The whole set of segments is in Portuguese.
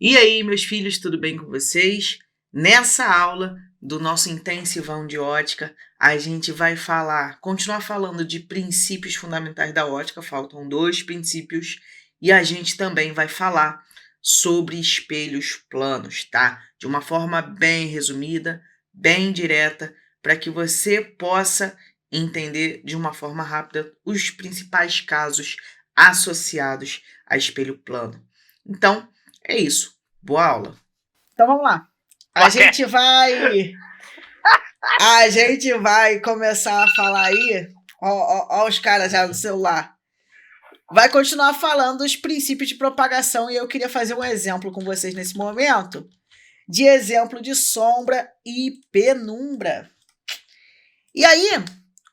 E aí, meus filhos, tudo bem com vocês? Nessa aula do nosso intensivão de ótica, a gente vai continuar falando de princípios fundamentais da ótica, faltam 2 princípios, e a gente também vai falar sobre espelhos planos, tá? De uma forma bem resumida, bem direta, para que você possa entender de uma forma rápida os principais casos associados a espelho plano. Então, é isso. Boa aula. Então vamos lá. A gente vai. A gente vai começar a falar aí. Ó, os caras já no celular. Vai continuar falando dos princípios de propagação e eu queria fazer um exemplo com vocês nesse momento. De exemplo de sombra e penumbra. E aí,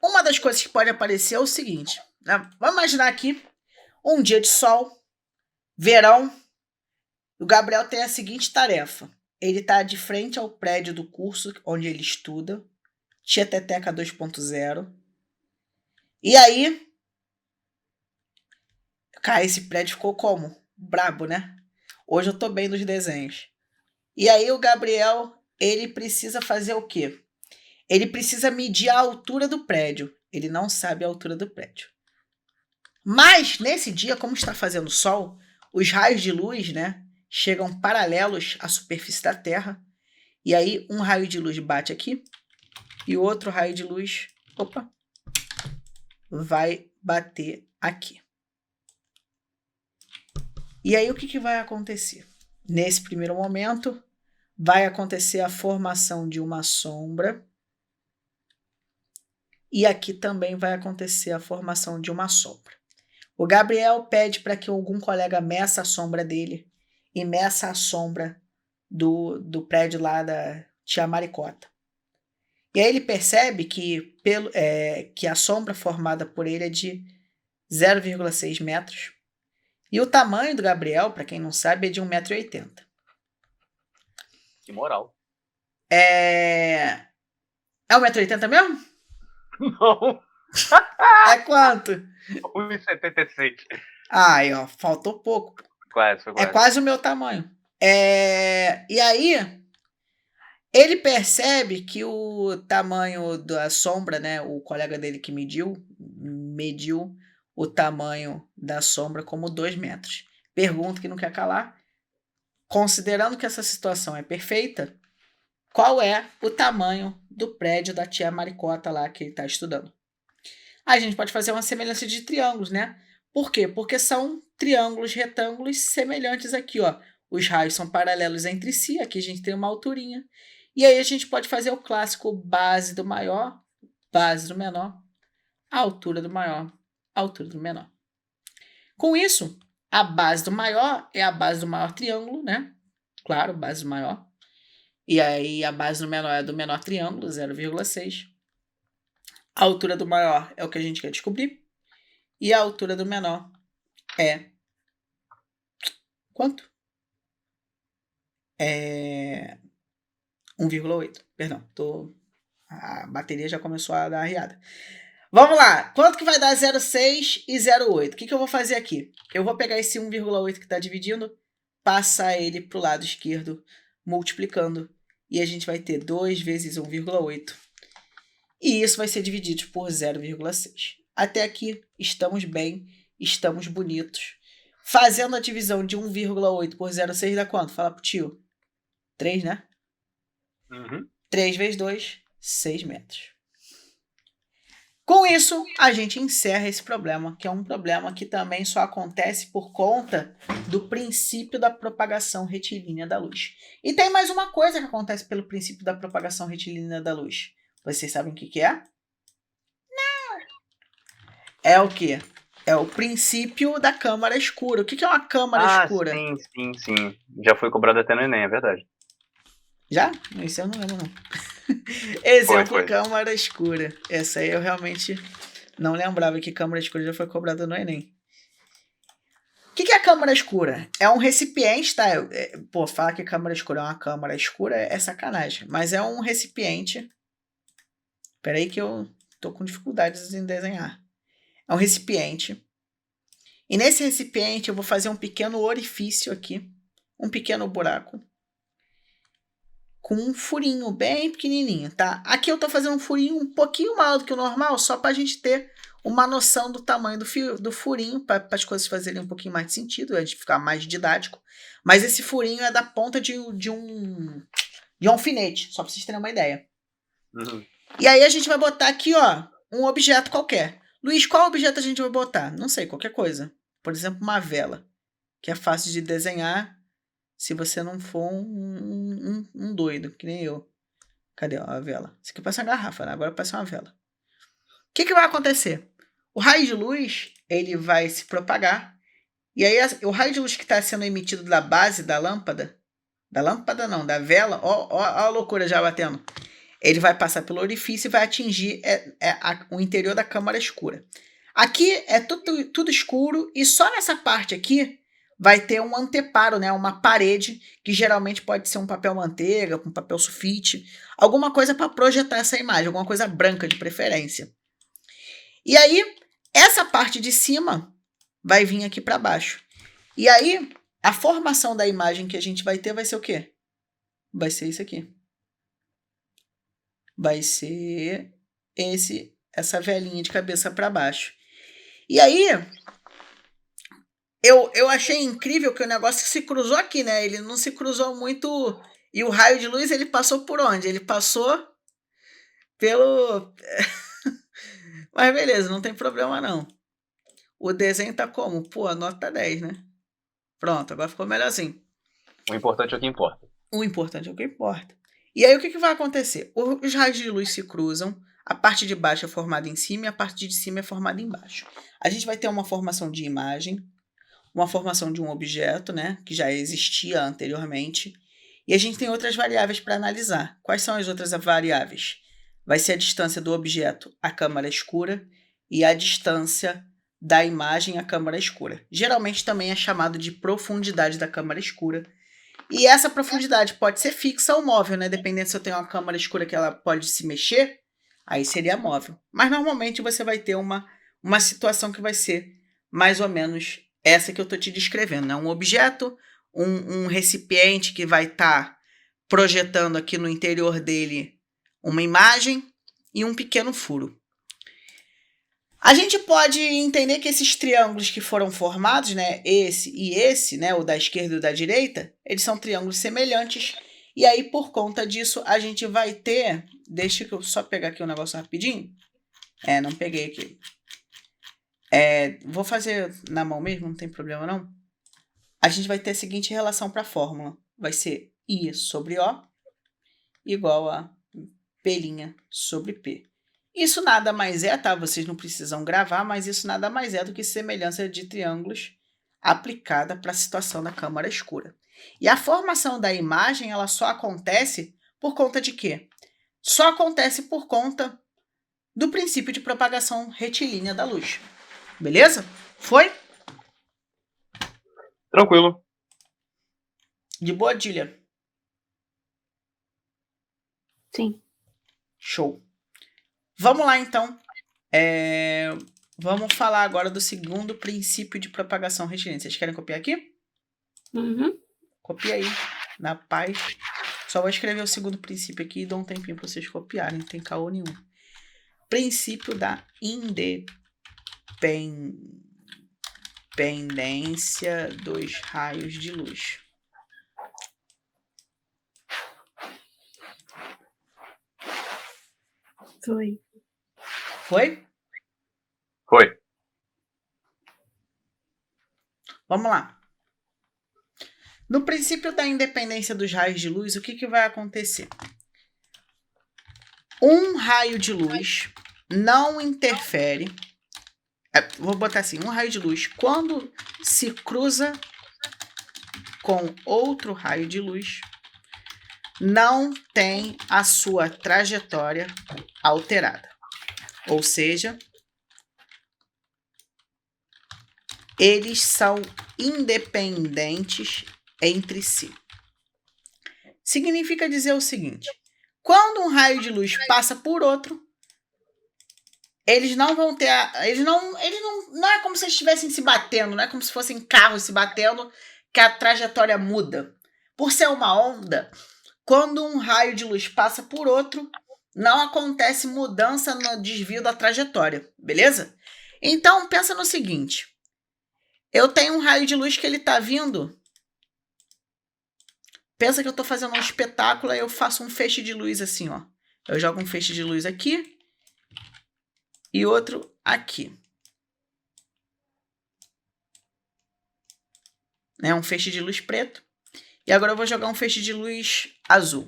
uma das coisas que pode aparecer é o seguinte. Né? Vamos imaginar aqui um dia de sol, verão. O Gabriel tem a seguinte tarefa. Ele está de frente ao prédio do curso onde ele estuda, Tieteteca 2.0. E aí, cara, esse prédio ficou como? Brabo, né? Hoje eu tô bem nos desenhos. E aí o Gabriel, ele precisa fazer o quê? Ele precisa medir a altura do prédio. Ele não sabe a altura do prédio. Mas, nesse dia, como está fazendo sol, os raios de luz, né, chegam paralelos à superfície da Terra. E aí, um raio de luz bate aqui e outro raio de luz, vai bater aqui. E aí, o que vai acontecer? Nesse primeiro momento, vai acontecer a formação de uma sombra. E aqui também vai acontecer a formação de uma sombra. O Gabriel pede para que algum colega meça a sombra dele e meça a sombra do prédio lá da Tia Maricota. E aí ele percebe que, que a sombra formada por ele é de 0,6 metros. E o tamanho do Gabriel, para quem não sabe, é de 1,80 m. Que moral. É 1,80 m mesmo? Não. É quanto? 1,76. Ai, ó, faltou pouco. Quase, foi quase. É quase o meu tamanho. E aí, ele percebe que o tamanho da sombra, né? O colega dele que mediu o tamanho da sombra como 2 metros. Pergunta que não quer calar. Considerando que essa situação é perfeita, qual é o tamanho do prédio da tia Maricota lá que ele está estudando? A gente pode fazer uma semelhança de triângulos, né? Por quê? Porque são triângulos retângulos semelhantes aqui, ó. Os raios são paralelos entre si, aqui a gente tem uma alturinha. E aí a gente pode fazer o clássico base do maior, base do menor, altura do maior, altura do menor. Com isso, a base do maior é a base do maior triângulo, né? Claro, base do maior. E aí a base do menor é do menor triângulo, 0,6. A altura do maior é o que a gente quer descobrir. E a altura do menor é quanto? É 1,8. Perdão, a bateria já começou a dar arriada. Vamos lá. Quanto que vai dar 0,6 e 0,8? O que eu vou fazer aqui? Eu vou pegar esse 1,8 que está dividindo, passar ele para o lado esquerdo, multiplicando. E a gente vai ter 2 vezes 1,8. E isso vai ser dividido por 0,6. Até aqui, estamos bem, estamos bonitos. Fazendo a divisão de 1,8 por 0,6 dá quanto? Fala pro tio. 3, né? Uhum. 3 vezes 2, 6 metros. Com isso, a gente encerra esse problema, que é um problema que também só acontece por conta do princípio da propagação retilínea da luz. E tem mais uma coisa que acontece pelo princípio da propagação retilínea da luz. Vocês sabem o que é? Não! É o quê? É o princípio da câmara escura. O que é uma câmara escura? Sim. Já foi cobrado até no Enem, é verdade. Já? Isso eu não lembro, não. Exemplo, Foi. câmara escura. Essa aí eu realmente não lembrava que câmara escura já foi cobrada no Enem. O que é a câmara escura? É um recipiente, tá? Falar que câmara escura é uma câmara escura é sacanagem. Mas é um recipiente. Peraí que eu tô com dificuldades em desenhar. É um recipiente. E nesse recipiente eu vou fazer um pequeno orifício aqui. um pequeno buraco com um furinho bem pequenininho, tá? Aqui eu tô fazendo um furinho um pouquinho maior do que o normal, só pra gente ter uma noção do tamanho do furinho, para as coisas fazerem um pouquinho mais de sentido, a gente ficar mais didático. Mas esse furinho é da ponta de um alfinete, só pra vocês terem uma ideia. Uhum. E aí a gente vai botar aqui, ó, um objeto qualquer. Luiz, qual objeto a gente vai botar? Não sei, qualquer coisa. Por exemplo, uma vela, que é fácil de desenhar se você não for um doido, que nem eu. Cadê ó, a vela? Isso aqui parece uma garrafa, né? Agora parece uma vela. O que vai acontecer? O raio de luz, ele vai se propagar. E aí, o raio de luz que está sendo emitido da base da lâmpada não, da vela, ó a loucura já batendo. Ele vai passar pelo orifício e vai atingir o interior da câmara escura. Aqui é tudo escuro e só nessa parte aqui vai ter um anteparo, né? Uma parede que geralmente pode ser um papel manteiga, um papel sulfite, alguma coisa para projetar essa imagem, alguma coisa branca de preferência. E aí, essa parte de cima vai vir aqui para baixo. E aí, a formação da imagem que a gente vai ter vai ser o quê? Vai ser isso aqui. Vai ser essa velinha de cabeça para baixo. E aí, eu achei incrível que o negócio se cruzou aqui, né? Ele não se cruzou muito. E o raio de luz, ele passou por onde? Ele passou pelo... Mas beleza, não tem problema não. O desenho tá como? Pô, nota 10, né? Pronto, agora ficou melhorzinho. O importante é o que importa. O importante é o que importa. E aí o que vai acontecer? Os raios de luz se cruzam, a parte de baixo é formada em cima e a parte de cima é formada embaixo. A gente vai ter uma formação de imagem, uma formação de um objeto, né, que já existia anteriormente, e a gente tem outras variáveis para analisar. Quais são as outras variáveis? Vai ser a distância do objeto à câmara escura e a distância da imagem à câmara escura. Geralmente também é chamado de profundidade da câmara escura. E essa profundidade pode ser fixa ou móvel, né? Dependendo se eu tenho uma câmara escura que ela pode se mexer, aí seria móvel. Mas normalmente você vai ter uma situação que vai ser mais ou menos essa que eu estou te descrevendo, né? Um objeto, um recipiente que vai estar projetando aqui no interior dele uma imagem e um pequeno furo. A gente pode entender que esses triângulos que foram formados, né, esse e esse, né, o da esquerda e o da direita, eles são triângulos semelhantes. E aí, por conta disso, a gente vai ter... Deixa eu só pegar aqui um negócio rapidinho. Não peguei aqui. Vou fazer na mão mesmo, não tem problema não. A gente vai ter a seguinte relação para a fórmula. Vai ser I sobre O igual a P' sobre P. Isso nada mais é, tá? Vocês não precisam gravar, mas isso nada mais é do que semelhança de triângulos aplicada para a situação da câmara escura. E a formação da imagem, ela só acontece por conta de quê? Só acontece por conta do princípio de propagação retilínea da luz. Beleza? Foi? Tranquilo. De boa, Dília? Sim. Show. Vamos lá, então. Vamos falar agora do segundo princípio de propagação retilínea. Vocês querem copiar aqui? Uhum. Copia aí, na paz. Só vou escrever o segundo princípio aqui e dou um tempinho para vocês copiarem. Não tem caô nenhum. Princípio da independência dos raios de luz. Foi. Foi? Foi. Vamos lá. No princípio da independência dos raios de luz, o que vai acontecer? Um raio de luz não interfere... vou botar assim, um raio de luz, quando se cruza com outro raio de luz, não tem a sua trajetória alterada. Ou seja, eles são independentes entre si. Significa dizer o seguinte: quando um raio de luz passa por outro, eles não vão ter não é como se eles estivessem se batendo, não é como se fossem carros se batendo, que a trajetória muda. Por ser uma onda, quando um raio de luz passa por outro, não acontece mudança no desvio da trajetória, beleza? Então, pensa no seguinte. Eu tenho um raio de luz que ele está vindo. Pensa que eu estou fazendo um espetáculo, aí eu faço um feixe de luz assim, ó. Eu jogo um feixe de luz aqui e outro aqui. Né? Um feixe de luz preto. E agora eu vou jogar um feixe de luz azul.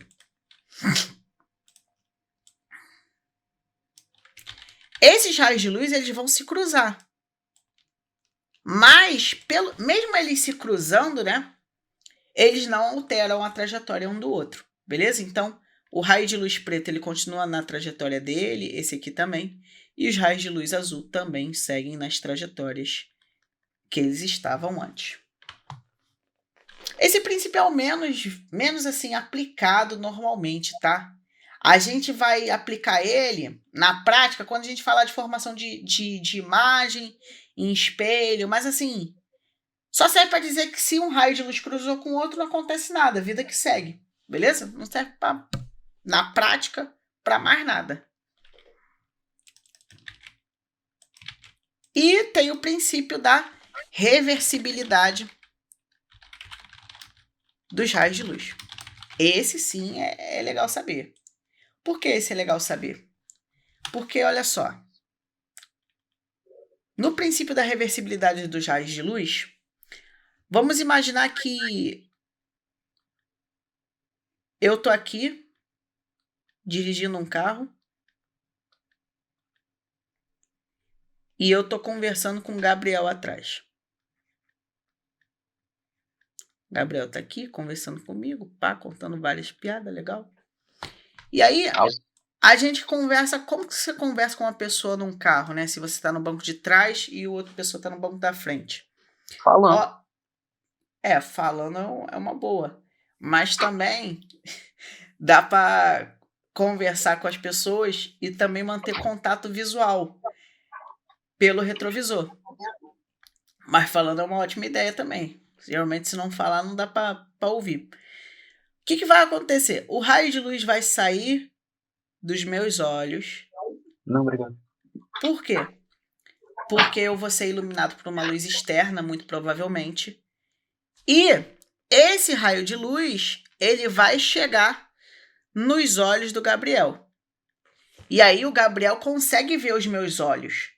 Esses raios de luz, eles vão se cruzar. Mas, mesmo eles se cruzando, né? Eles não alteram a trajetória um do outro. Beleza? Então, o raio de luz preto, ele continua na trajetória dele, esse aqui também. E os raios de luz azul também seguem nas trajetórias que eles estavam antes. Esse princípio é o menos assim, aplicado normalmente, tá? A gente vai aplicar ele na prática quando a gente falar de formação de imagem em espelho, mas assim, só serve para dizer que se um raio de luz cruzou com o outro, não acontece nada, vida que segue, beleza? Não serve pra, na prática para mais nada. E tem o princípio da reversibilidade dos raios de luz. Esse sim é legal saber. Por que esse é legal saber? Porque, olha só, no princípio da reversibilidade dos raios de luz, vamos imaginar que eu tô aqui dirigindo um carro e eu tô conversando com o Gabriel atrás. Gabriel tá aqui conversando comigo, pá, contando várias piadas, legal. E aí, a gente conversa, como que você conversa com uma pessoa num carro, né? Se você tá no banco de trás e o outro pessoa tá no banco da frente. Falando. Ó, falando é uma boa. Mas também dá para conversar com as pessoas e também manter contato visual pelo retrovisor. Mas falando é uma ótima ideia também. Geralmente, se não falar, não dá para ouvir. O que vai acontecer? O raio de luz vai sair dos meus olhos. Não, obrigado. Por quê? Porque eu vou ser iluminado por uma luz externa, muito provavelmente. E esse raio de luz, ele vai chegar nos olhos do Gabriel. E aí o Gabriel consegue ver os meus olhos.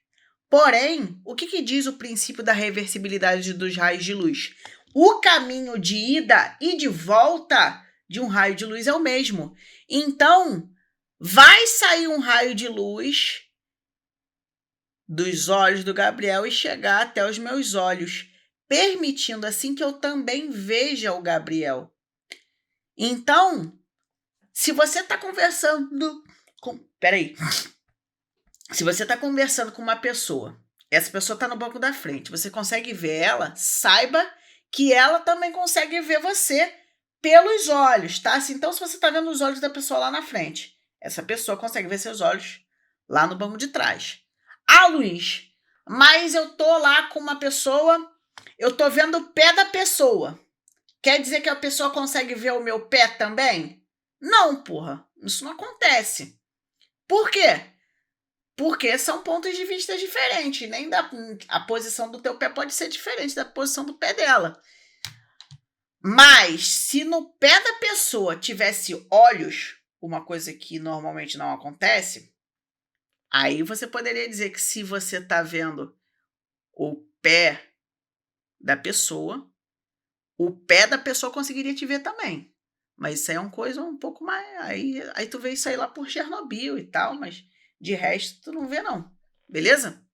Porém, o que diz o princípio da reversibilidade dos raios de luz? O caminho de ida e de volta de um raio de luz é o mesmo. Então, vai sair um raio de luz dos olhos do Gabriel e chegar até os meus olhos, permitindo assim que eu também veja o Gabriel. Então, se você está conversando com... Peraí. Se você está conversando com uma pessoa, essa pessoa está no banco da frente, você consegue ver ela, saiba que ela também consegue ver você pelos olhos, tá? Então, se você está vendo os olhos da pessoa lá na frente, essa pessoa consegue ver seus olhos lá no banco de trás. Ah, Luiz, mas eu tô lá com uma pessoa, eu tô vendo o pé da pessoa. Quer dizer que a pessoa consegue ver o meu pé também? Não, porra. Isso não acontece. Por quê? Porque são pontos de vista diferentes. Nem a posição do teu pé pode ser diferente da posição do pé dela. Mas, se no pé da pessoa tivesse olhos, uma coisa que normalmente não acontece, aí você poderia dizer que se você está vendo o pé da pessoa, o pé da pessoa conseguiria te ver também. Mas isso aí é uma coisa um pouco mais... Aí tu vê isso aí lá por Chernobyl e tal, mas de resto tu não vê não. Beleza?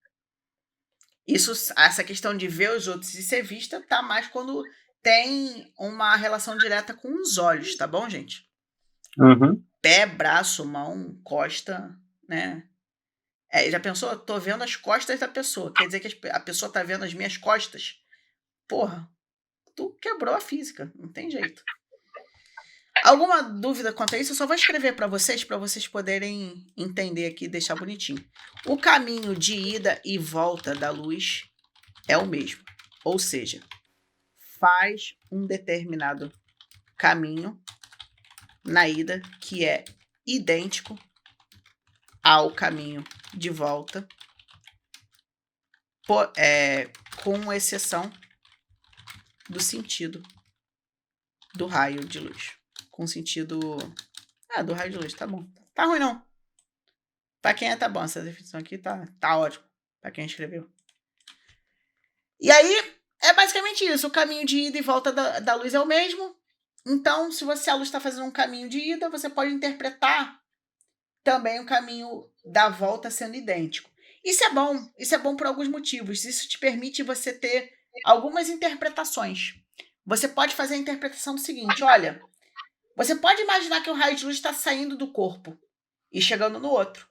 Essa questão de ver os outros e ser vista tá mais quando tem uma relação direta com os olhos, tá bom, gente? Uhum. Pé, braço, mão, costa, né? Já pensou? Tô vendo as costas da pessoa. Quer dizer que a pessoa tá vendo as minhas costas? Porra, tu quebrou a física. Não tem jeito. Alguma dúvida quanto a isso? Eu só vou escrever para vocês poderem entender aqui e deixar bonitinho. O caminho de ida e volta da luz é o mesmo. Ou seja, faz um determinado caminho na ida que é idêntico ao caminho de volta, com exceção do sentido do raio de luz. Com sentido... do raio de luz, tá bom. Tá ruim, não. Pra quem tá bom. Essa definição aqui tá ótimo. Pra quem escreveu. E aí, é basicamente isso. O caminho de ida e volta da luz é o mesmo. Então, se a luz está fazendo um caminho de ida, você pode interpretar também o caminho da volta sendo idêntico. Isso é bom. Isso é bom por alguns motivos. Isso te permite você ter algumas interpretações. Você pode fazer a interpretação do seguinte, olha, você pode imaginar que o raio de luz está saindo do corpo e chegando no outro.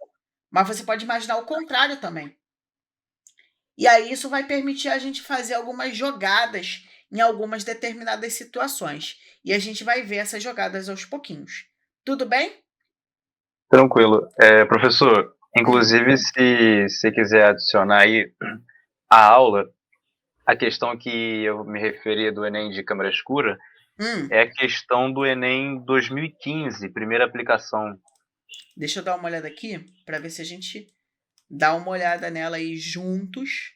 Mas você pode imaginar o contrário também. E aí isso vai permitir a gente fazer algumas jogadas em algumas determinadas situações. E a gente vai ver essas jogadas aos pouquinhos. Tudo bem? Tranquilo. Professor, inclusive, se você quiser adicionar aí a aula, a questão que eu me referi do Enem de câmera escura é a questão do Enem 2015, primeira aplicação. Deixa eu dar uma olhada aqui para ver se a gente dá uma olhada nela aí juntos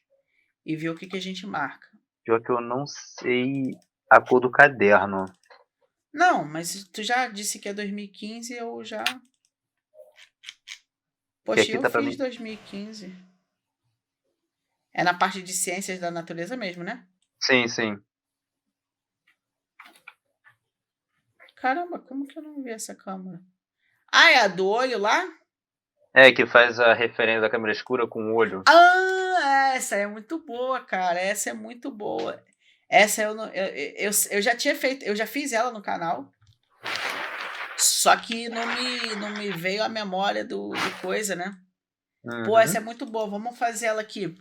e ver o que a gente marca. Pior que eu não sei a cor do caderno. Não, mas tu já disse que é 2015, eu já... Poxa, eu fiz 2015. É na parte de ciências da natureza mesmo, né? Sim, sim. Caramba, como que eu não vi essa câmera? Ah, é a do olho lá? Que faz a referência da câmera escura com o olho. Ah, essa é muito boa, cara. Essa é muito boa. Essa eu já tinha feito, eu já fiz ela no canal. Só que não me veio a memória do coisa, né? Pô, essa é muito boa. Vamos fazer ela aqui.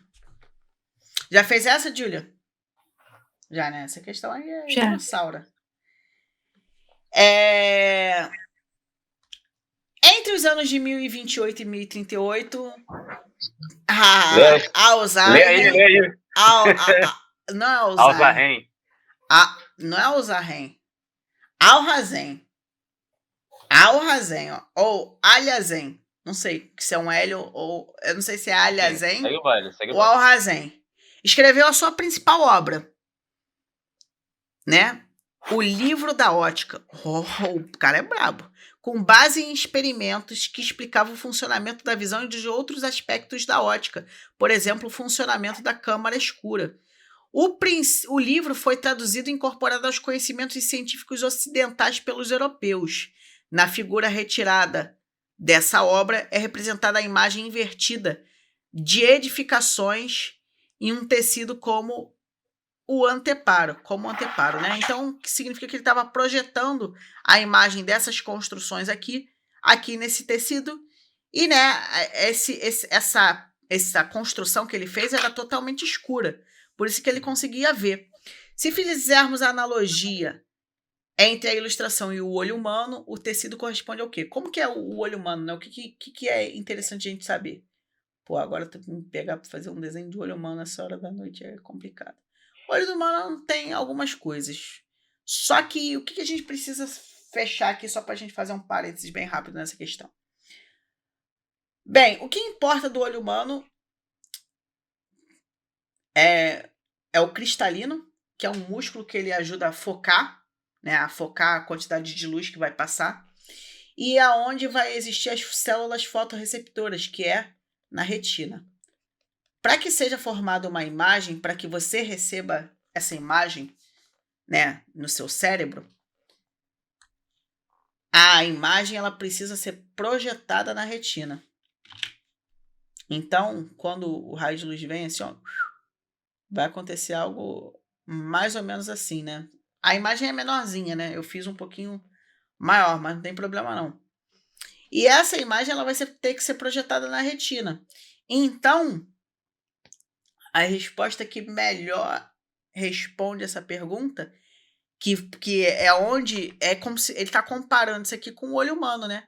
Já fez essa, Júlia? Já, né? Essa questão aí é dinossauro. Entre os anos de 1028 e 1038, Alzheimer... Lê aí. Não é Alzheimer. Não é Alzheimer. Alhazen, ó, ou Alhazen. Não sei se é um L ou... Eu não sei se é Alhazen ou Alhazen. Escreveu a sua principal obra, né? O Livro da Ótica. O cara é brabo. Com base em experimentos que explicavam o funcionamento da visão e de outros aspectos da ótica. Por exemplo, o funcionamento da câmara escura. O livro foi traduzido e incorporado aos conhecimentos científicos ocidentais pelos europeus. Na figura retirada dessa obra é representada a imagem invertida de edificações em um tecido como o anteparo, né? Então, que significa que ele estava projetando a imagem dessas construções aqui nesse tecido, e né, essa construção que ele fez era totalmente escura, por isso que ele conseguia ver. Se fizermos a analogia entre a ilustração e o olho humano, o tecido corresponde ao quê? Como que é o olho humano, né? O que é interessante a gente saber? Pô, agora tu me pegar para fazer um desenho de olho humano nessa hora da noite é complicado. O olho do humano tem algumas coisas. Só que o que a gente precisa fechar aqui só para a gente fazer um parênteses bem rápido nessa questão? Bem, o que importa do olho humano é o cristalino, que é um músculo que ele ajuda a focar, né, a focar a quantidade de luz que vai passar, e aonde vai existir as células fotorreceptoras, que é na retina. Para que seja formada uma imagem, para que você receba essa imagem, né, no seu cérebro, a imagem ela precisa ser projetada na retina. Então, quando o raio de luz vem assim, ó, vai acontecer algo mais ou menos assim, né? A imagem é menorzinha, né? Eu fiz um pouquinho maior, mas não tem problema não. E essa imagem ela vai ter que ser projetada na retina. Então, a resposta que melhor responde essa pergunta, que é onde é como se ele está comparando isso aqui com o olho humano, né?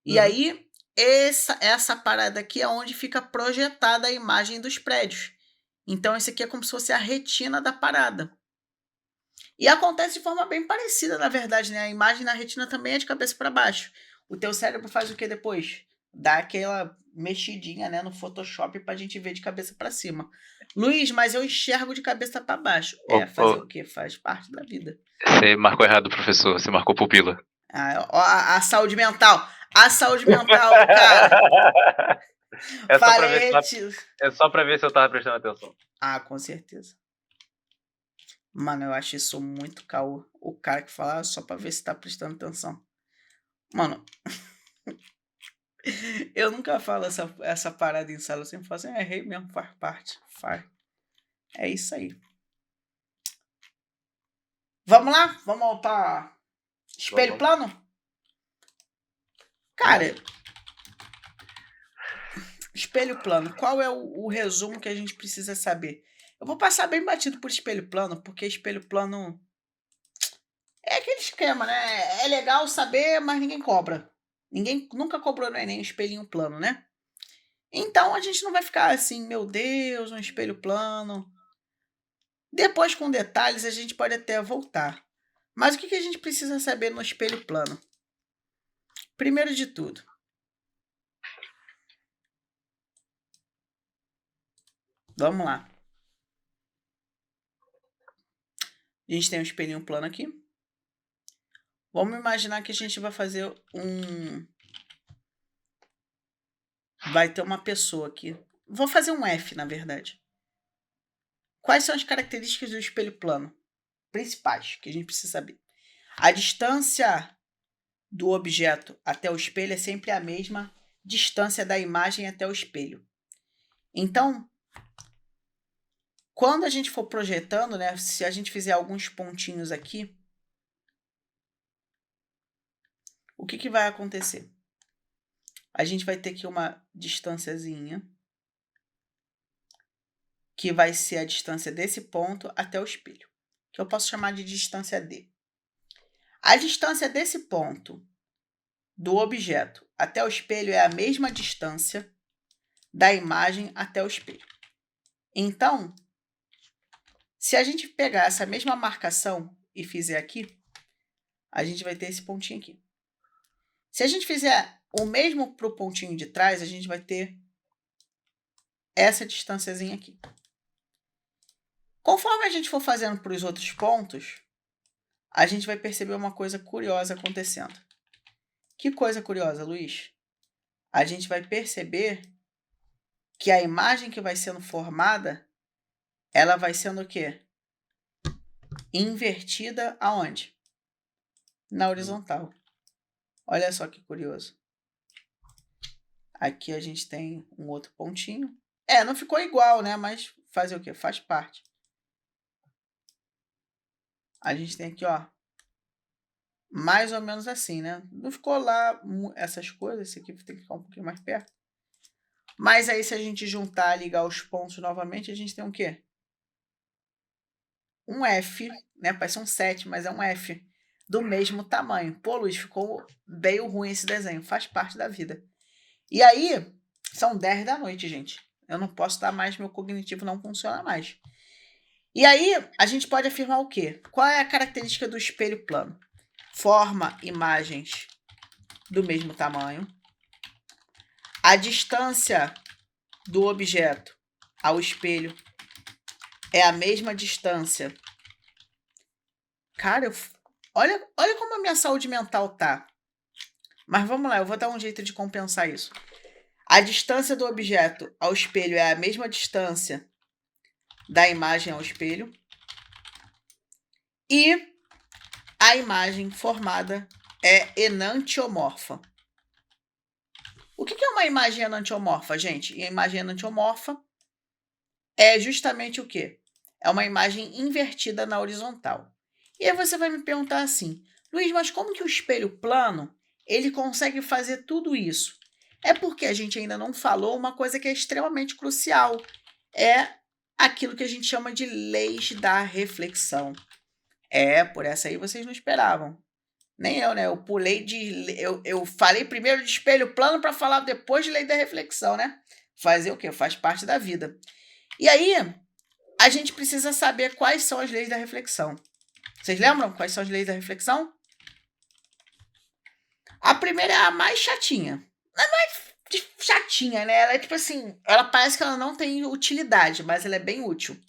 E aí, essa parada aqui é onde fica projetada a imagem dos prédios. Então, isso aqui é como se fosse a retina da parada. E acontece de forma bem parecida, na verdade, né? A imagem na retina também é de cabeça para baixo. O teu cérebro faz o que depois? Dá aquela mexidinha, né, no Photoshop pra gente ver de cabeça para cima. Luiz, mas eu enxergo de cabeça para baixo. Fazer o quê? Faz parte da vida. Você marcou errado, professor. Você marcou pupila. Ó, a saúde mental. A saúde mental do cara. É só pra ver se eu tava prestando atenção. Ah, com certeza. Mano, eu acho isso muito caô. O cara que fala só pra ver se tá prestando atenção. Mano, eu nunca falo essa parada em sala. Eu sempre falo assim, errei mesmo, faz parte. É isso aí. Vamos lá? Vamos pra espelho plano? Cara, espelho plano. Qual é o resumo que a gente precisa saber? Eu vou passar bem batido por espelho plano, porque espelho plano é aquele esquema, né? É legal saber, mas ninguém cobra. Ninguém nunca cobrou no Enem um espelhinho plano, né? Então a gente não vai ficar assim, meu Deus, um espelho plano. Depois, com detalhes, a gente pode até voltar. Mas o que a gente precisa saber no espelho plano? Primeiro de tudo, vamos lá. A gente tem um espelhinho plano aqui. Vamos imaginar que a gente vai fazer vai ter uma pessoa aqui. Vou fazer um F, na verdade. Quais são as características do espelho plano? Principais, que a gente precisa saber. A distância do objeto até o espelho é sempre a mesma distância da imagem até o espelho. Então, quando a gente for projetando, né, se a gente fizer alguns pontinhos aqui, o que vai acontecer? A gente vai ter aqui uma distânciazinha, que vai ser a distância desse ponto até o espelho, que eu posso chamar de distância D. A distância desse ponto do objeto até o espelho é a mesma distância da imagem até o espelho. Então, se a gente pegar essa mesma marcação e fizer aqui, a gente vai ter esse pontinho aqui. Se a gente fizer o mesmo para o pontinho de trás, a gente vai ter essa distânciazinha aqui. Conforme a gente for fazendo para os outros pontos, a gente vai perceber uma coisa curiosa acontecendo. Que coisa curiosa, Luiz? A gente vai perceber que a imagem que vai sendo formada, ela vai sendo o quê? Invertida aonde? Na horizontal. Olha só que curioso. Aqui a gente tem um outro pontinho. Não ficou igual, né? Mas fazer o quê? Faz parte. A gente tem aqui, ó, mais ou menos assim, né? Não ficou lá essas coisas. Esse aqui tem que ficar um pouquinho mais perto. Mas aí, se a gente juntar, ligar os pontos novamente, a gente tem o quê? Um F, né? Parece um 7, mas é um F do mesmo tamanho. Pô, Luiz, ficou bem ruim esse desenho. Faz parte da vida. E aí, são 10 da noite, gente. Eu não posso dar mais, meu cognitivo não funciona mais. E aí, a gente pode afirmar o quê? Qual é a característica do espelho plano? Forma imagens do mesmo tamanho. A distância do objeto ao espelho é a mesma distância. Cara, olha como a minha saúde mental tá. Mas vamos lá, eu vou dar um jeito de compensar isso. A distância do objeto ao espelho é a mesma distância da imagem ao espelho. E a imagem formada é enantiomorfa. O que é uma imagem enantiomorfa, gente? E a imagem enantiomorfa é justamente o quê? É uma imagem invertida na horizontal. E aí você vai me perguntar assim, Luiz, mas como que o espelho plano ele consegue fazer tudo isso? É porque a gente ainda não falou uma coisa que é extremamente crucial. É aquilo que a gente chama de leis da reflexão. Por essa aí vocês não esperavam. Nem eu, né? Eu pulei eu falei primeiro de espelho plano para falar depois de lei da reflexão, né? Fazer o quê? Faz parte da vida. E aí, a gente precisa saber quais são as leis da reflexão. Vocês lembram quais são as leis da reflexão? A primeira é a mais chatinha. Ela não é chatinha, né? Ela é tipo assim, ela parece que ela não tem utilidade, mas ela é bem útil.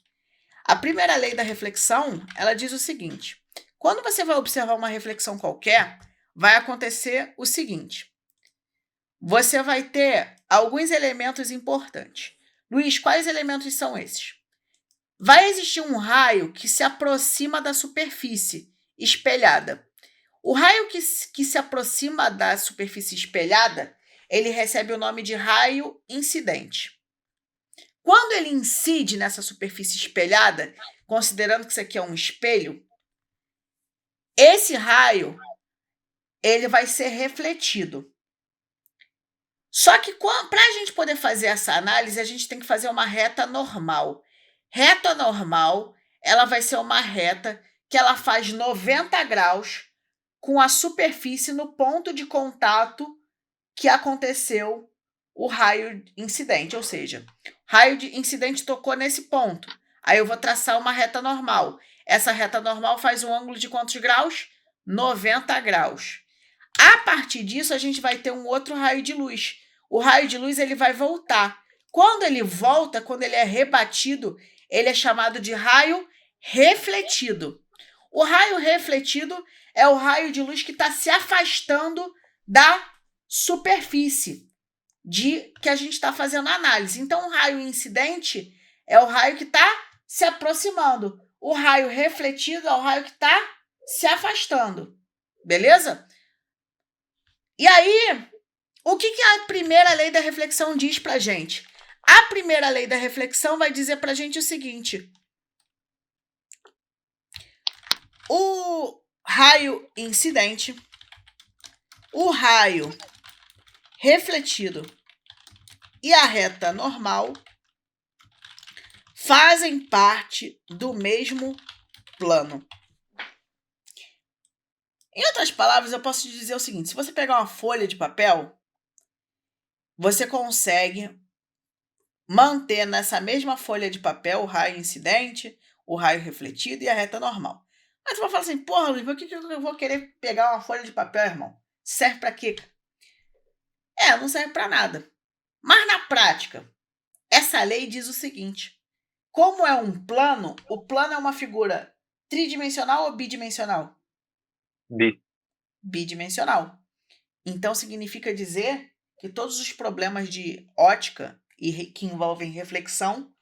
A primeira lei da reflexão, ela diz o seguinte: quando você vai observar uma reflexão qualquer, vai acontecer o seguinte. Você vai ter alguns elementos importantes. Luiz, quais elementos são esses? Vai existir um raio que se aproxima da superfície espelhada. O raio que se aproxima da superfície espelhada, ele recebe o nome de raio incidente. Quando ele incide nessa superfície espelhada, considerando que isso aqui é um espelho, esse raio ele vai ser refletido. Só que para a gente poder fazer essa análise, a gente tem que fazer uma reta normal. Reta normal, ela vai ser uma reta que ela faz 90 graus com a superfície no ponto de contato que aconteceu o raio incidente, ou seja, raio de incidente tocou nesse ponto. Aí eu vou traçar uma reta normal. Essa reta normal faz um ângulo de quantos graus? 90 graus. A partir disso, a gente vai ter um outro raio de luz. O raio de luz ele vai voltar. Quando ele volta, quando ele é rebatido, ele é chamado de raio refletido. O raio refletido é o raio de luz que está se afastando da superfície que a gente está fazendo a análise. Então, o raio incidente é o raio que está se aproximando. O raio refletido é o raio que está se afastando. Beleza? E aí, o que a primeira lei da reflexão diz para a gente? A primeira lei da reflexão vai dizer para a gente o seguinte: o raio incidente, o raio refletido e a reta normal fazem parte do mesmo plano. Em outras palavras, eu posso te dizer o seguinte: se você pegar uma folha de papel, você consegue manter nessa mesma folha de papel o raio incidente, o raio refletido e a reta normal. Mas você vai falar assim: porra, Luiz, por que eu vou querer pegar uma folha de papel, irmão? Serve para quê? Não serve para nada. Mas na prática, essa lei diz o seguinte: como é um plano, o plano é uma figura tridimensional ou bidimensional? Bidimensional. Então significa dizer que todos os problemas de ótica e que envolvem reflexão,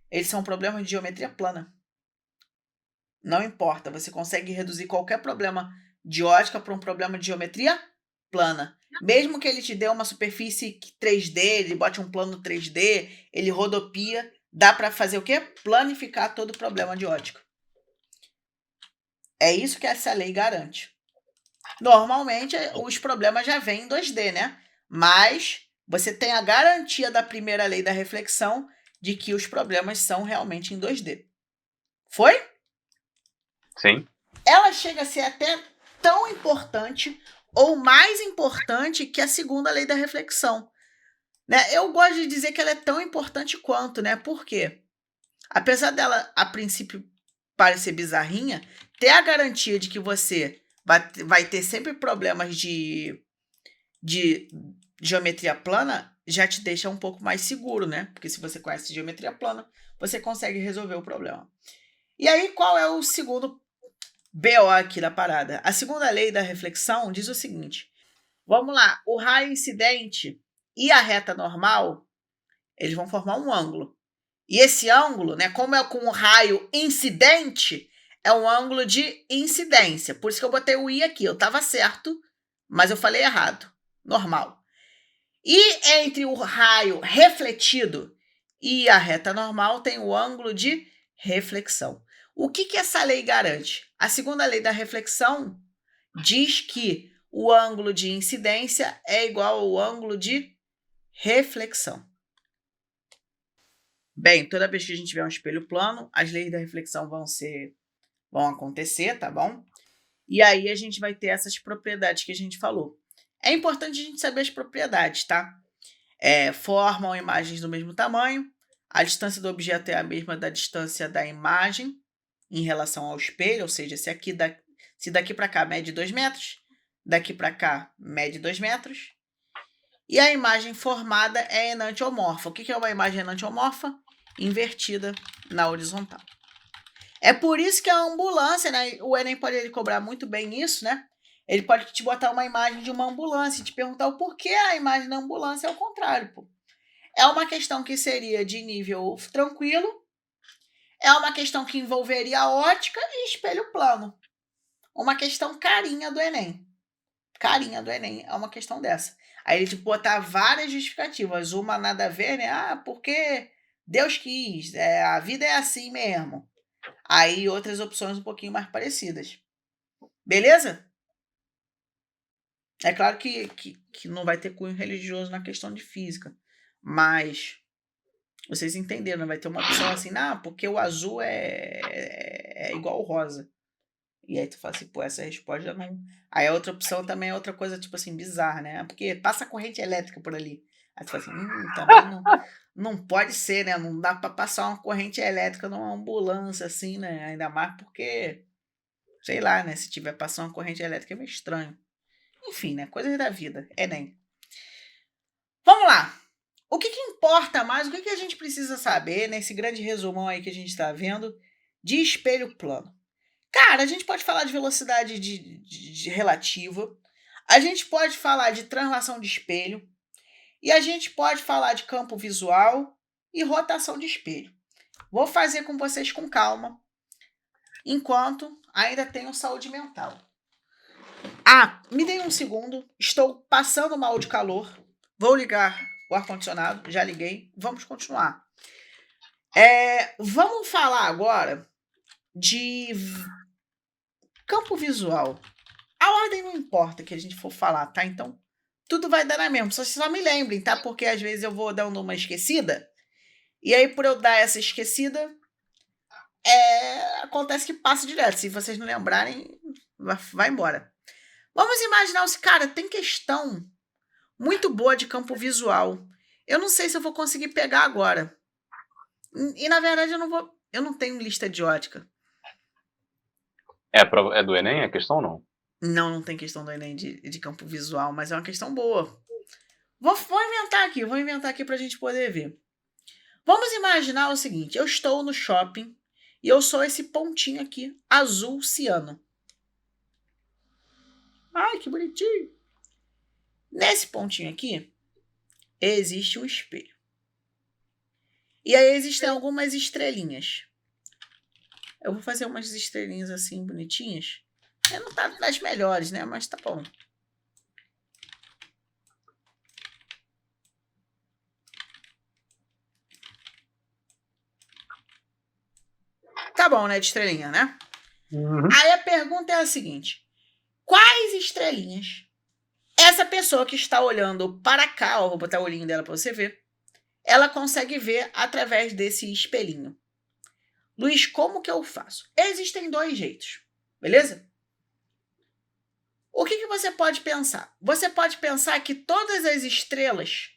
eles são problemas de geometria plana. Não importa, você consegue reduzir qualquer problema de ótica para um problema de geometria plana. Mesmo que ele te dê uma superfície 3D, ele bote um plano 3D, ele rodopia, dá para fazer o quê? Planificar todo o problema de ótica. É isso que essa lei garante. Normalmente, os problemas já vêm em 2D, né? Mas você tem a garantia da primeira lei da reflexão de que os problemas são realmente em 2D. Foi? Sim. Ela chega a ser até tão importante ou mais importante que a segunda lei da reflexão. Né? Eu gosto de dizer que ela é tão importante quanto, né? Por quê? Apesar dela, a princípio, parecer bizarrinha, ter a garantia de que você vai ter sempre problemas de geometria plana já te deixa um pouco mais seguro, né? Porque se você conhece geometria plana, você consegue resolver o problema. E aí, qual é o segundo BO aqui da parada? A segunda lei da reflexão diz o seguinte: vamos lá, o raio incidente e a reta normal, eles vão formar um ângulo. E esse ângulo, né, como é com o raio incidente, é um ângulo de incidência. Por isso que eu botei o I aqui. Eu estava certo, mas eu falei errado. Normal. E entre o raio refletido e a reta normal tem o ângulo de reflexão. O que essa lei garante? A segunda lei da reflexão diz que o ângulo de incidência é igual ao ângulo de reflexão. Bem, toda vez que a gente tiver um espelho plano, as leis da reflexão vão acontecer, tá bom? E aí a gente vai ter essas propriedades que a gente falou. É importante a gente saber as propriedades, tá? Formam imagens do mesmo tamanho, a distância do objeto é a mesma da distância da imagem, em relação ao espelho, ou seja, se daqui para cá mede 2 metros, daqui para cá mede 2 metros, e a imagem formada é enantiomorfa. O que é uma imagem enantiomorfa? Invertida na horizontal. É por isso que a ambulância, né? O Enem pode cobrar muito bem isso, né? Ele pode te botar uma imagem de uma ambulância e te perguntar o porquê a imagem da ambulância é o contrário, pô. É uma questão que seria de nível tranquilo, é uma questão que envolveria ótica e espelho plano. Uma questão carinha do Enem. Carinha do Enem é uma questão dessa. Aí ele te botar várias justificativas, uma nada a ver, né? Ah, porque Deus quis, a vida é assim mesmo. Aí outras opções um pouquinho mais parecidas. Beleza? É claro que não vai ter cunho religioso na questão de física, mas vocês entenderam, vai ter uma opção assim, porque o azul é igual ao rosa. E aí tu fala assim, pô, essa resposta já não... Aí a outra opção também é outra coisa, tipo assim, bizarra, né? Porque passa corrente elétrica por ali. Aí tu fala assim, também não pode ser, né? Não dá pra passar uma corrente elétrica numa ambulância, assim, né? Ainda mais porque, sei lá, né? Se tiver passando uma corrente elétrica é meio estranho. Enfim, né? Coisas da vida. Enem. Vamos lá. O que importa mais, o que a gente precisa saber nesse grande resumão aí que a gente está vendo de espelho plano? Cara, a gente pode falar de velocidade de relativa, a gente pode falar de translação de espelho, e a gente pode falar de campo visual e rotação de espelho. Vou fazer com vocês com calma, enquanto ainda tenho saúde mental. Me deem um segundo, estou passando mal de calor, vou ligar o ar-condicionado, já liguei, vamos continuar. Vamos falar agora de campo visual. A ordem não importa que a gente for falar, tá? Então, tudo vai dar na mesma. Só me lembrem, tá? Porque às vezes eu vou dando uma esquecida. E aí, por eu dar essa esquecida, acontece que passa direto. Se vocês não lembrarem, vai embora. Vamos imaginar o cara, tem questão muito boa de campo visual. Eu não sei se eu vou conseguir pegar agora. E na verdade, eu não tenho lista de ótica. É do Enem a questão ou não? Não tem questão do Enem de campo visual, mas é uma questão boa. Vou inventar aqui pra gente poder ver. Vamos imaginar o seguinte, eu estou no shopping e eu sou esse pontinho aqui, azul ciano. Ai, que bonitinho. Nesse pontinho aqui, existe um espelho. E aí existem algumas estrelinhas. Eu vou fazer umas estrelinhas assim, bonitinhas. Não tá das melhores, né? Mas tá bom. Tá bom, né? De estrelinha, né? Uhum. Aí a pergunta é a seguinte. Quais estrelinhas essa pessoa que está olhando para cá, ó, vou botar o olhinho dela para você ver, ela consegue ver através desse espelhinho? Luiz, como que eu faço? Existem 2 jeitos, beleza? O que você pode pensar? Você pode pensar que todas as estrelas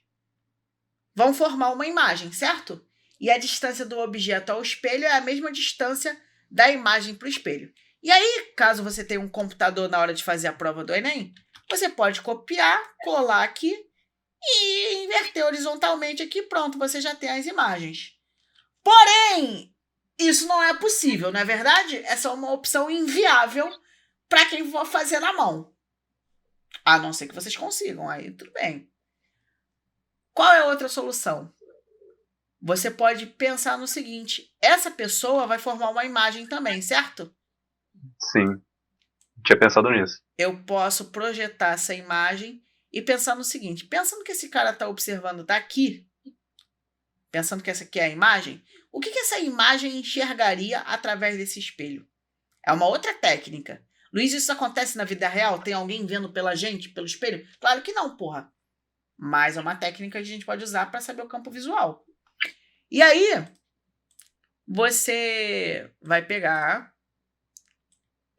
vão formar uma imagem, certo? E a distância do objeto ao espelho é a mesma distância da imagem para o espelho. E aí, caso você tenha um computador na hora de fazer a prova do Enem, você pode copiar, colar aqui e inverter horizontalmente aqui. Pronto, você já tem as imagens. Porém, isso não é possível, não é verdade? Essa é uma opção inviável para quem for fazer na mão. A não ser que vocês consigam, aí tudo bem. Qual é a outra solução? Você pode pensar no seguinte, essa pessoa vai formar uma imagem também, certo? Sim. Tinha pensado nisso. Eu posso projetar essa imagem e pensar no seguinte, pensando que esse cara está observando daqui, pensando que essa aqui é a imagem, o que essa imagem enxergaria através desse espelho? É uma outra técnica. Luiz, isso acontece na vida real? Tem alguém vendo pela gente, pelo espelho? Claro que não, porra. Mas é uma técnica que a gente pode usar para saber o campo visual. E aí, você vai pegar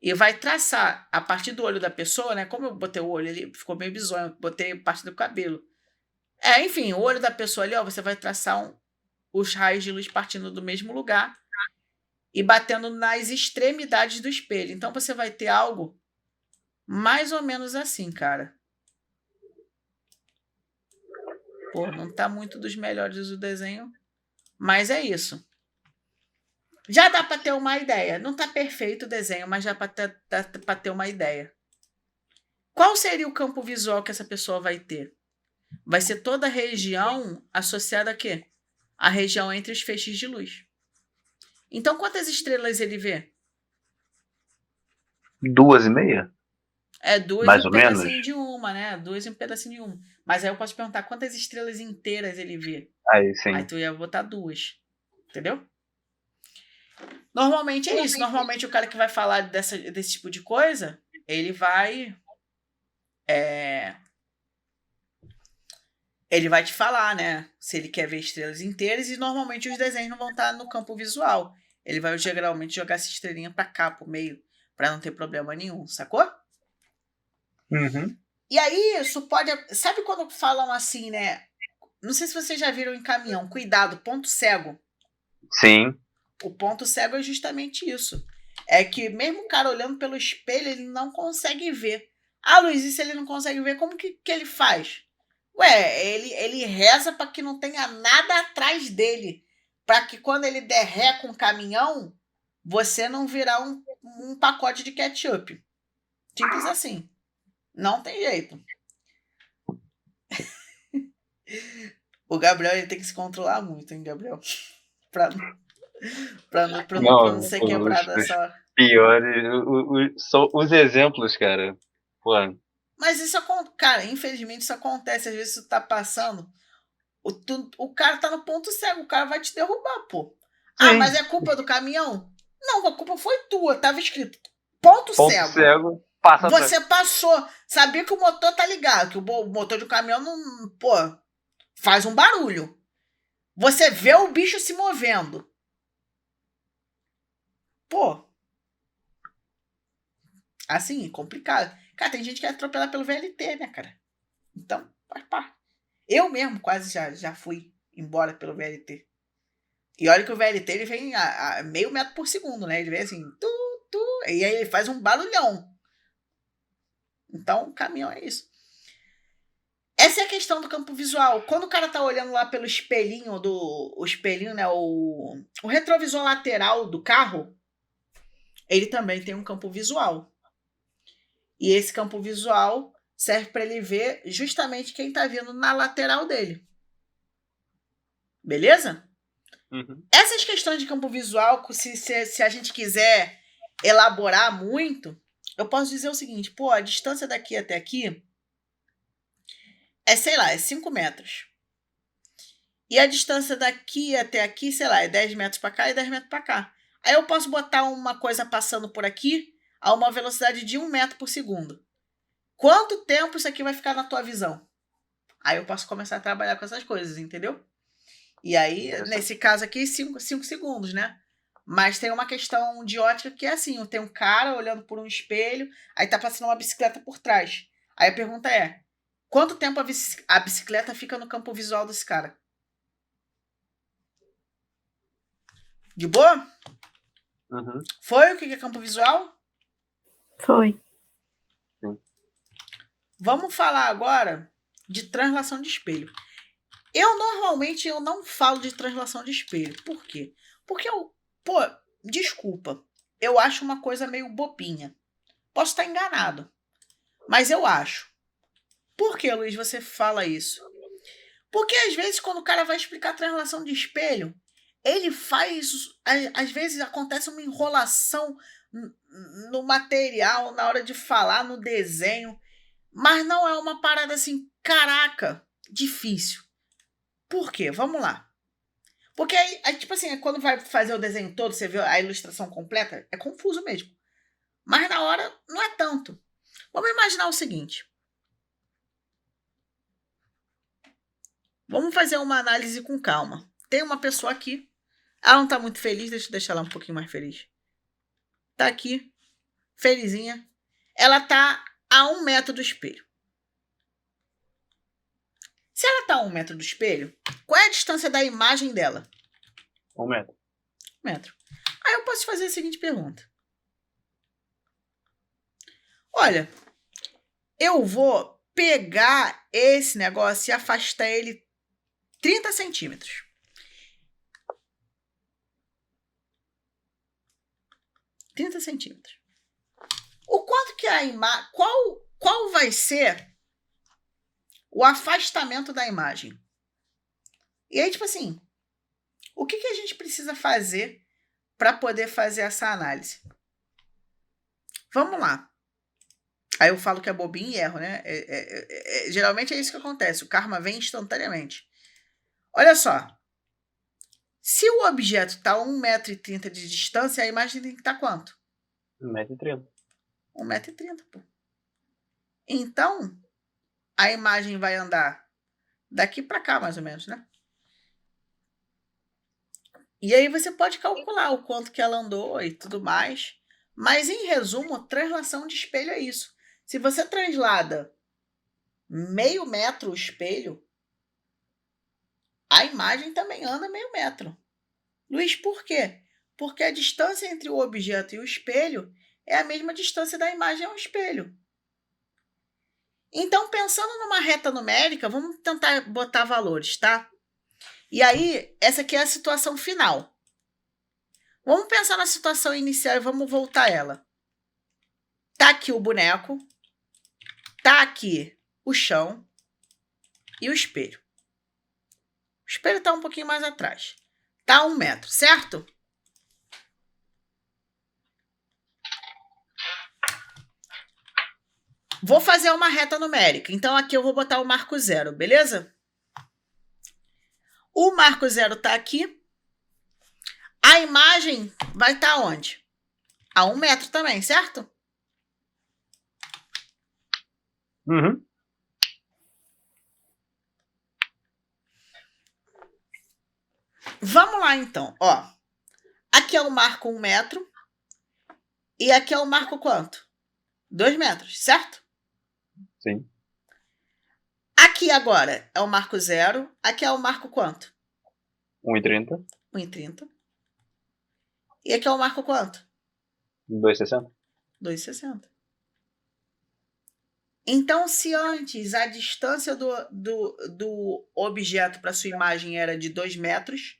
e vai traçar a partir do olho da pessoa, né? Como eu botei o olho ali, ficou meio bizonho, botei parte do cabelo. Enfim, o olho da pessoa ali, ó, você vai traçar os raios de luz partindo do mesmo lugar e batendo nas extremidades do espelho. Então, você vai ter algo mais ou menos assim, cara. Pô, não tá muito dos melhores o desenho, mas é isso. Já dá para ter uma ideia. Não tá perfeito o desenho, mas já dá para ter uma ideia. Qual seria o campo visual que essa pessoa vai ter? Vai ser toda a região associada a quê? A região entre os feixes de luz. Então, quantas estrelas ele vê? 2,5? É duas Mais e um ou menos? pedacinho de uma, né? Duas e um pedacinho de uma. Mas aí eu posso perguntar quantas estrelas inteiras ele vê. Aí sim. Aí tu ia botar 2. Entendeu? Normalmente é isso. Normalmente o cara que vai falar desse tipo de coisa, ele vai... Ele vai te falar, né? Se ele quer ver estrelas inteiras, e normalmente os desenhos não vão estar no campo visual. Ele vai geralmente jogar essa estrelinha pra cá, pro meio, pra não ter problema nenhum, sacou? Uhum. E aí, isso pode... Sabe quando falam assim, né? Não sei se vocês já viram em caminhão. Cuidado, ponto cego. Sim. O ponto cego é justamente isso. É que mesmo o cara olhando pelo espelho, ele não consegue ver. Ah, Luiz, e se ele não consegue ver, como que ele faz? Ué, ele reza para que não tenha nada atrás dele. Para que quando ele der ré com o caminhão, você não virar um pacote de ketchup. Simples assim. Não tem jeito. O Gabriel ele tem que se controlar muito, hein, Gabriel? Pra não ser quebrado essa... Piores, são os exemplos, cara. Pô. Mas isso acontece, cara, infelizmente isso acontece. Às vezes tu tá passando, o cara tá no ponto cego, o cara vai te derrubar, pô. Ah, Sim. mas é culpa do caminhão? Não, a culpa foi tua, tava escrito ponto cego. Passa Você passou, sabia que o motor tá ligado, que o motor do caminhão não, pô, faz um barulho. Você vê o bicho se movendo. Pô. Assim, complicado. Cara, tem gente que é atropelada pelo VLT, né, cara? Então, faz parte. Eu mesmo quase já fui embora pelo VLT. E olha que o VLT ele vem a meio metro por segundo, né? Ele vem assim, e aí ele faz um barulhão. Então, o caminhão é isso. Essa é a questão do campo visual. Quando o cara tá olhando lá pelo espelhinho o espelhinho, né? O retrovisor lateral do carro, ele também tem um campo visual. E esse campo visual serve para ele ver justamente quem tá vindo na lateral dele. Beleza? Uhum. Essas questões de campo visual, se a gente quiser elaborar muito, eu posso dizer o seguinte, pô, a distância daqui até aqui é, sei lá, é 5 metros. E a distância daqui até aqui, sei lá, é 10 metros para cá e 10 metros para cá. Aí eu posso botar uma coisa passando por aqui a uma velocidade de 1 metro por segundo. Quanto tempo isso aqui vai ficar na tua visão? Aí eu posso começar a trabalhar com essas coisas, entendeu? E aí, nesse caso aqui, 5 segundos, né? Mas tem uma questão de ótica que é assim, tem um cara olhando por um espelho, aí tá passando uma bicicleta por trás. Aí a pergunta é, quanto tempo a bicicleta fica no campo visual desse cara? De boa? Uhum. Foi o que é campo visual? Foi. Vamos falar agora de translação de espelho. Normalmente eu não falo de translação de espelho. Por quê? Porque desculpa, eu acho uma coisa meio bobinha. Posso estar enganado, mas eu acho. Por que, Luiz, você fala isso? Porque às vezes quando o cara vai explicar a translação de espelho, ele faz, às vezes acontece uma enrolação no material, na hora de falar, no desenho, mas não é uma parada assim, caraca, difícil. Por quê? Vamos lá. Porque aí, tipo assim, quando vai fazer o desenho todo, você vê a ilustração completa, é confuso mesmo. Mas na hora, não é tanto. Vamos imaginar o seguinte. Vamos fazer uma análise com calma. Tem uma pessoa aqui. Ela não tá muito feliz, deixa eu deixar ela um pouquinho mais feliz. Tá aqui, felizinha. Ela tá a 1 metro do espelho. Se ela tá a 1 metro do espelho, qual é a distância da imagem dela? 1 metro. 1 metro. Aí eu posso fazer a seguinte pergunta. Olha, eu vou pegar esse negócio e afastar ele 30 centímetros. 30 centímetros. O quanto que a imagem... Qual vai ser o afastamento da imagem? E aí, tipo assim, o que a gente precisa fazer para poder fazer essa análise? Vamos lá. Aí eu falo que é bobinho e erro, né? Geralmente é isso que acontece. O karma vem instantaneamente. Olha só. Se o objeto está a 1,30 m de distância, a imagem tem que estar quanto? 1,30 m. 1,30 m, pô. Então, a imagem vai andar daqui para cá, mais ou menos, né? E aí você pode calcular o quanto que ela andou e tudo mais. Mas, em resumo, translação de espelho é isso. Se você translada meio metro o espelho, a imagem também anda meio metro. Luiz, por quê? Porque a distância entre o objeto e o espelho é a mesma distância da imagem ao espelho. Então, pensando numa reta numérica, vamos tentar botar valores, tá? E aí, essa aqui é a situação final. Vamos pensar na situação inicial e vamos voltar a ela. Tá aqui o boneco, tá aqui o chão e o espelho. O espelho está um pouquinho mais atrás. Tá a 1 metro, certo? Vou fazer uma reta numérica. Então, aqui eu vou botar o marco 0, beleza? O marco 0 está aqui. A imagem vai estar onde? A 1 metro também, certo? Uhum. Vamos lá, então. Ó, aqui é o marco 1 metro. E aqui é o marco quanto? 2 metros, certo? Sim. Aqui agora é o marco 0. Aqui é o marco quanto? 1,30 m. 1,30. E aqui é o marco quanto? 2,60 m. 2,60. Então, se antes a distância do objeto para sua imagem era de 2 metros,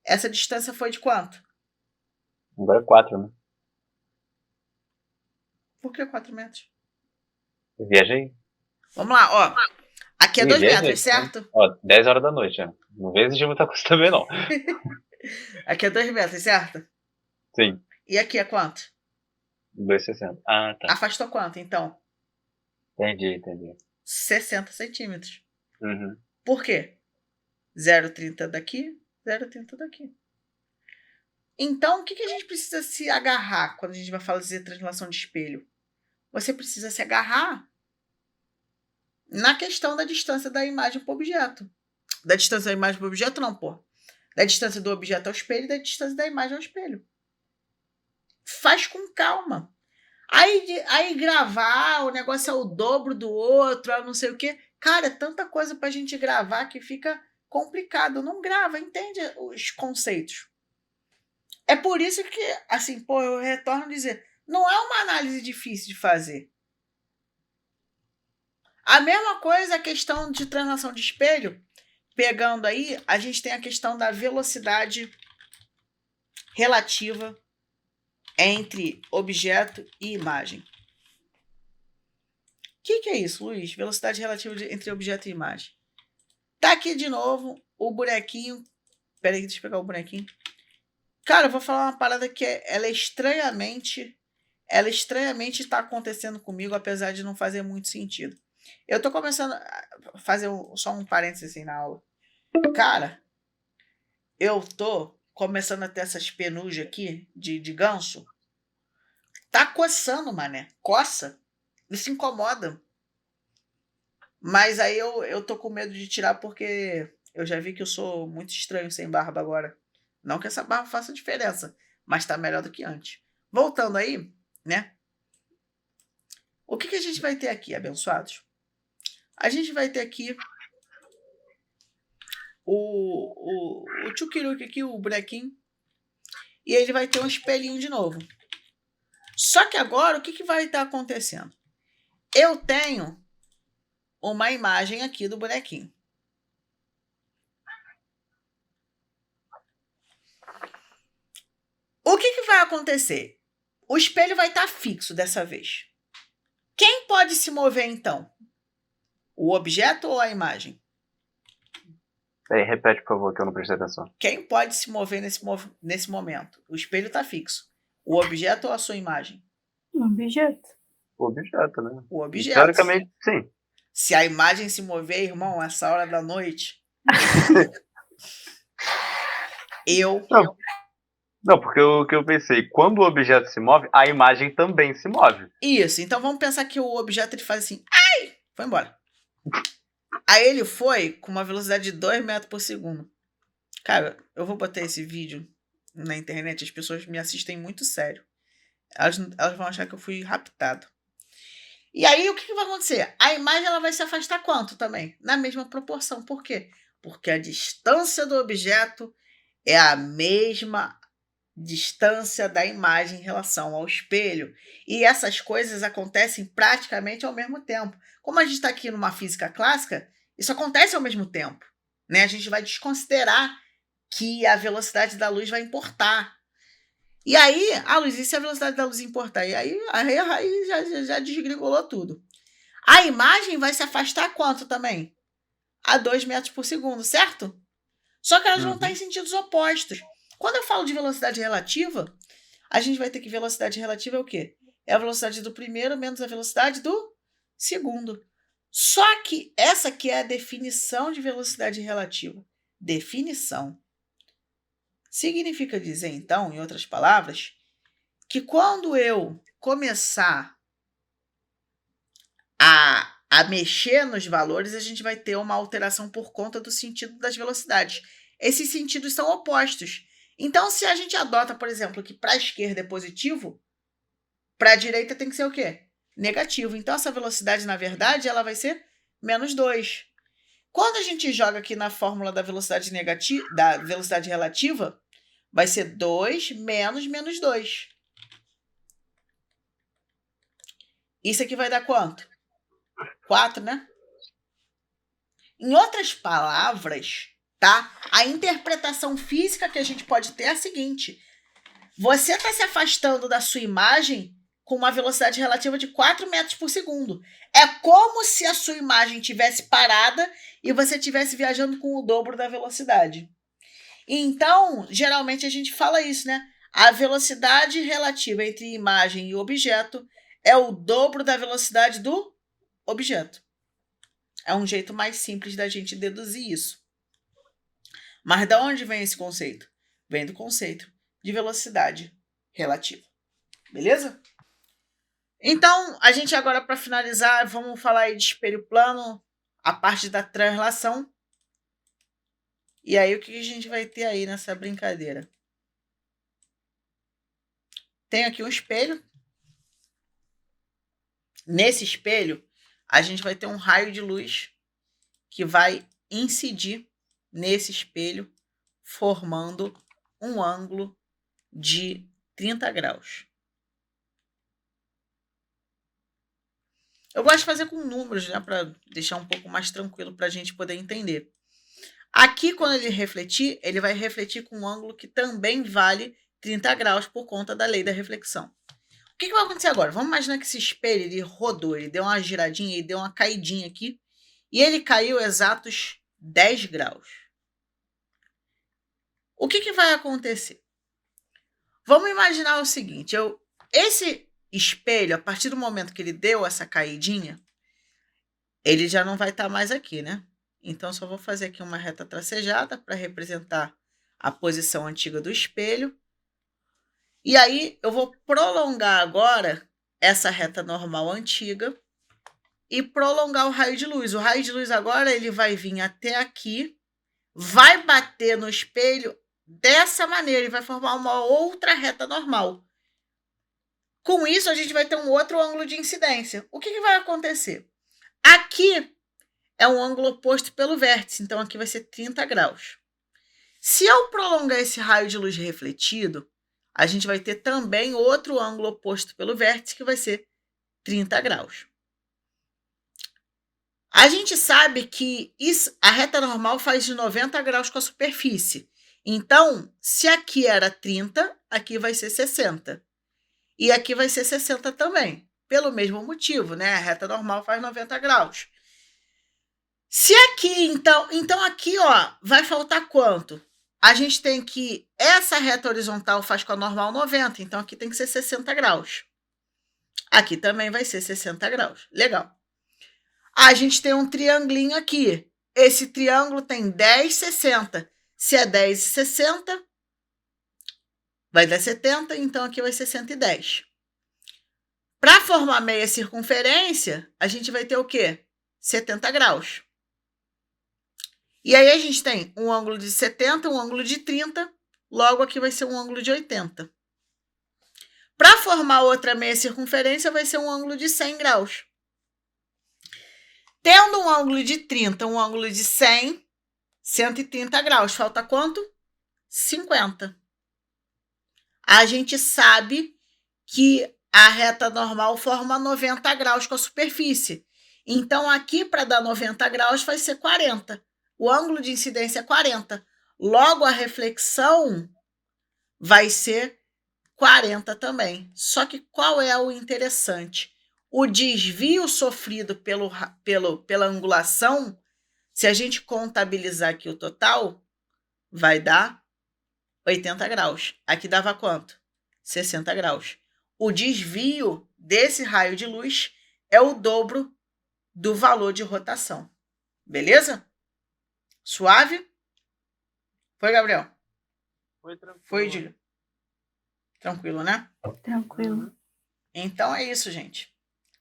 essa distância foi de quanto? Agora é 4, né? Por que 4 metros? Viajei. Vamos lá, ó. Aqui é 2 metros, certo? Ó, 10 horas da noite, né? Não vai exigir muita coisa também, não. Aqui é 2 metros, certo? Sim. E aqui é quanto? 2,60 m. Ah, tá. Afastou quanto, então? Entendi. 60 centímetros. Uhum. Por quê? 0,30 daqui, 0,30 daqui. Então, o que a gente precisa se agarrar quando a gente vai fazer translação de espelho? Você precisa se agarrar na questão da distância da imagem para o objeto. Da distância da imagem para o objeto, não, pô. Da distância do objeto ao espelho e da distância da imagem ao espelho. Faz com calma. Aí gravar, o negócio é o dobro do outro, não sei o quê. Cara, é tanta coisa pra gente gravar que fica complicado. Não grava, entende os conceitos. É por isso que, assim, pô, eu retorno a dizer, não é uma análise difícil de fazer. A mesma coisa a questão de translação de espelho, pegando aí, a gente tem a questão da velocidade relativa entre objeto e imagem. O que é isso, Luiz? Velocidade relativa entre objeto e imagem. Tá aqui de novo o bonequinho. Peraí, deixa eu pegar o bonequinho. Cara, eu vou falar uma parada que ela estranhamente está acontecendo comigo, apesar de não fazer muito sentido. Eu tô começando a fazer só um parênteses assim na aula. Cara, eu tô começando a ter essas penugem aqui de ganso. Tá coçando, mané. Coça. Isso incomoda. Mas aí eu tô com medo de tirar porque eu já vi que eu sou muito estranho sem barba agora. Não que essa barba faça diferença, mas tá melhor do que antes. Voltando aí, né? O que a gente vai ter aqui, abençoados? A gente vai ter aqui o Chukiruki aqui, o bonequinho. e ele vai ter um espelhinho de novo. Só que agora, o que vai estar acontecendo? Eu tenho uma imagem aqui do bonequinho. O que vai acontecer? O espelho vai estar fixo dessa vez. Quem pode se mover, então? O objeto ou a imagem? Repete, por favor, que eu não prestei atenção. Quem pode se mover nesse momento? O espelho está fixo. O objeto ou a sua imagem? Um objeto. O objeto, né? O objeto. Teoricamente, sim. Se a imagem se mover, irmão, essa hora da noite... Não, porque o que eu pensei, quando o objeto se move, a imagem também se move. Isso, então vamos pensar que o objeto ele faz assim, ai, foi embora. Aí ele foi com uma velocidade de 2 metros por segundo. Cara, eu vou botar esse vídeo na internet, as pessoas me assistem muito sério. Elas vão achar que eu fui raptado. E aí, o que vai acontecer? A imagem ela vai se afastar quanto também? Na mesma proporção. Por quê? Porque a distância do objeto é a mesma distância da imagem em relação ao espelho. E essas coisas acontecem praticamente ao mesmo tempo. Como a gente está aqui numa física clássica, isso acontece ao mesmo tempo, né? A gente vai desconsiderar que a velocidade da luz vai importar. E aí, Luiz, e se a velocidade da luz importar? E aí já desgringolou tudo. A imagem vai se afastar quanto também? A 2 metros por segundo, certo? Só que elas vão estar em sentidos opostos. Quando eu falo de velocidade relativa, a gente vai ter que velocidade relativa é o quê? É a velocidade do primeiro menos a velocidade do segundo. Só que essa aqui é a definição de velocidade relativa. Definição. Significa dizer, então, em outras palavras, que quando eu começar a mexer nos valores, a gente vai ter uma alteração por conta do sentido das velocidades. Esses sentidos são opostos. Então, se a gente adota, por exemplo, que para a esquerda é positivo, para a direita tem que ser o quê? Negativo. Então, essa velocidade, na verdade, ela vai ser menos 2. Quando a gente joga aqui na fórmula da velocidade negativa, da velocidade relativa, vai ser 2 menos menos 2. Isso aqui vai dar quanto? 4, né? Em outras palavras, tá? A interpretação física que a gente pode ter é a seguinte. Você está se afastando da sua imagem com uma velocidade relativa de 4 metros por segundo. É como se a sua imagem tivesse parada e você estivesse viajando com o dobro da velocidade. Então, geralmente a gente fala isso, né? A velocidade relativa entre imagem e objeto é o dobro da velocidade do objeto. É um jeito mais simples da gente deduzir isso. Mas de onde vem esse conceito? Vem do conceito de velocidade relativa. Beleza? Então, a gente agora, para finalizar, vamos falar aí de espelho plano, a parte da translação. E aí, o que a gente vai ter aí nessa brincadeira? Tem aqui um espelho. Nesse espelho, a gente vai ter um raio de luz que vai incidir nesse espelho, formando um ângulo de 30 graus. Eu gosto de fazer com números, né, para deixar um pouco mais tranquilo para a gente poder entender. Aqui, quando ele refletir, ele vai refletir com um ângulo que também vale 30 graus por conta da lei da reflexão. O que vai acontecer agora? Vamos imaginar que esse espelho ele rodou, ele deu uma giradinha, ele deu uma caidinha aqui, e ele caiu exatos 10 graus. O que vai acontecer? Vamos imaginar o seguinte, esse espelho, a partir do momento que ele deu essa caidinha, ele já não vai estar mais aqui, né? Então, só vou fazer aqui uma reta tracejada para representar a posição antiga do espelho. E aí, eu vou prolongar agora essa reta normal antiga e prolongar o raio de luz. O raio de luz agora ele vai vir até aqui, vai bater no espelho dessa maneira e vai formar uma outra reta normal. Com isso, a gente vai ter um outro ângulo de incidência. O que vai acontecer? Aqui é um ângulo oposto pelo vértice, então aqui vai ser 30 graus. Se eu prolongar esse raio de luz refletido, a gente vai ter também outro ângulo oposto pelo vértice, que vai ser 30 graus. A gente sabe que a reta normal faz de 90 graus com a superfície. Então, se aqui era 30, aqui vai ser 60. E aqui vai ser 60 também. Pelo mesmo motivo, né? A reta normal faz 90 graus. Se aqui, então aqui, ó, vai faltar quanto? A gente tem que essa reta horizontal faz com a normal 90, então aqui tem que ser 60 graus. Aqui também vai ser 60 graus. Legal. A gente tem um triangulinho aqui. Esse triângulo tem 10, 60. Se é 10 e 60, vai dar 70, então aqui vai ser 110. Para formar meia circunferência, a gente vai ter o quê? 70 graus. E aí a gente tem um ângulo de 70, um ângulo de 30, logo aqui vai ser um ângulo de 80. Para formar outra meia circunferência, vai ser um ângulo de 100 graus. Tendo um ângulo de 30, um ângulo de 100, 130 graus. Falta quanto? 50. A gente sabe que a reta normal forma 90 graus com a superfície. Então, aqui, para dar 90 graus, vai ser 40. O ângulo de incidência é 40. Logo, a reflexão vai ser 40 também. Só que qual é o interessante? O desvio sofrido pela angulação, se a gente contabilizar aqui o total, vai dar 80 graus. Aqui dava quanto? 60 graus. O desvio desse raio de luz é o dobro do valor de rotação. Beleza? Suave? Foi, Gabriel? Foi tranquilo. Foi, Júlio? Tranquilo, né? Tranquilo. Então é isso, gente.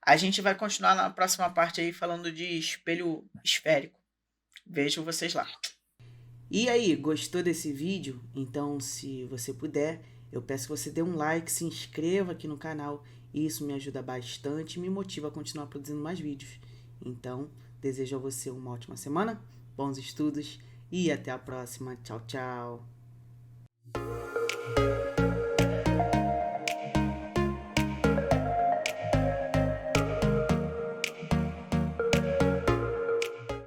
A gente vai continuar na próxima parte aí falando de espelho esférico. Vejo vocês lá. E aí, gostou desse vídeo? Então, se você puder, eu peço que você dê um like, se inscreva aqui no canal. Isso me ajuda bastante e me motiva a continuar produzindo mais vídeos. Então, desejo a você uma ótima semana, bons estudos e até a próxima. Tchau, tchau.